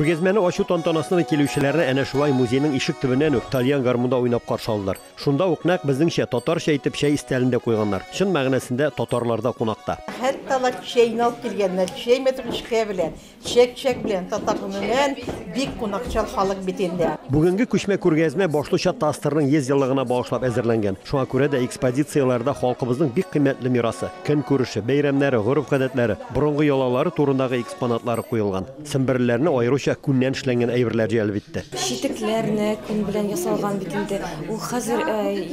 Күргәзмәне ачу тантанасына килүчеләрне әнә шулай музейның ишек төбеннән үк тальян гармунда уйнап каршы алдылар. Шунда ук нәкъ безнеңчә татарча әйтеп чәй истәлендә куйганнар. Чын мәгънәсендә татарларда кунакта. Хәтта чәйне алып килгәннәр, чәй мәтрүшкә белән, чәк белән татарның бик кунакчыл халык бит инде. Бүгенге күчмә күргәзмә башлыча Тастырның 100 еллыгына багышлап әзерләнгән. Шуңа күрә дә экспозицияларда халкыбызның бик кыйммәтле мирасы, көн күреше, бәйрәмнәре, гореф-гадәтләре, борынгы ялалары турындагы экспонатлары куелган. Сымберләрне айрыша күннән эшләнгән әйберләр җәлеп итте. Читекләрне күн белән ясалган бит инде. Ул хәзер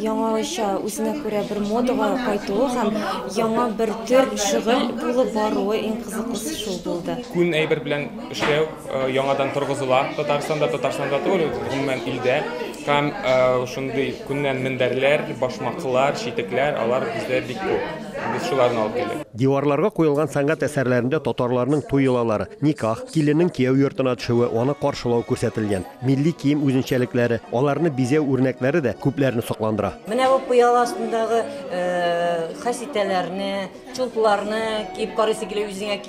яңача үзенә күрә бер модага кайтуы һәм яңа бер төр шөгыль булып баруы иң кызыклысы шул булды. Күн әйбер белән эшләү яңадан торгызыла. Татарстанда түгел, гомумән илдә. Һәм шундый күннән мендәрләр, башмаклар, читекләр, алар бездә бик күп. Без шуларны алып килдек. Диварларга куелган сәнгать әсәрләрендә татарларның туй йолалары, никах, киленнең кияү йортына төшүе, аны каршылау күрсәтелгән. Милли кием үзенчәлекләре, аларны бизәү үрнәкләре дә күпләрне сокландыра. Менә бу пыяласындагы хәситәләрне, чулпларны киеп карыйсы килә үзеңә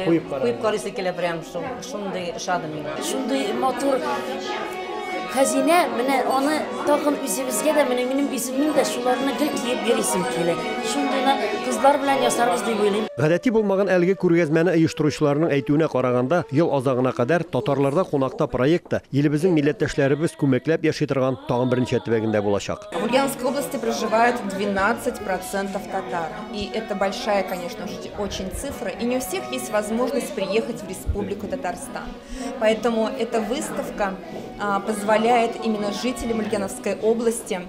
куеп карыйсы килә прям шундый шадым мин. Шундый матур хәзинә, менә аны тагын үзебезгә дә минем исемнең дә шуларны гел киеп йөрисем килә. Шундыйны кызлар белән ясарбыз дип уйлыйм. Гадәти булмаган әлеге күргәзмәне оештыручыларның әйтүенә караганда, ел азагына кадәр татарларда кунакта проекты илебезнең милләттәшләребез күмәкләп яши торган тагын беренче төбәгендә булачак. В Ульяновской области проживает 12% татар. И это большая, конечно же, очень цифра. И не у всех есть возможность приехать в Республику Татарстан. Поэтому эта выставка позволяет именно жителям Ульяновской области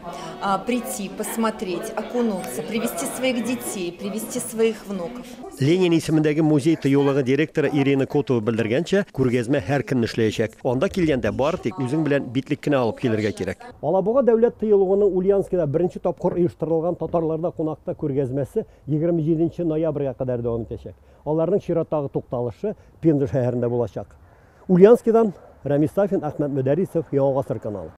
прийти, посмотреть, окунуться, привести своих детей, привести своих внуков. Ленин исемендәге музей тыюлыгы директоры Ирина Котова белдергәнчә, күргәзмә һәр көн эшләячәк. Анда килгәндә бары тик үзең белән битлек кенә алып килергә кирәк. Алабуга дәүләт тыюлыгының Ульяновскида беренче тапкыр оештырылган татарларда кунакта күргәзмәсе 27 ноябрьгә кадәр дәвам итәчәк. Аларның чираттагы тукталышы Пенза шәһәрендә булачак. Ульяновскидан Рамис Сафин, Ахмед Мөдәрисов, Яңа Гасыр каналы.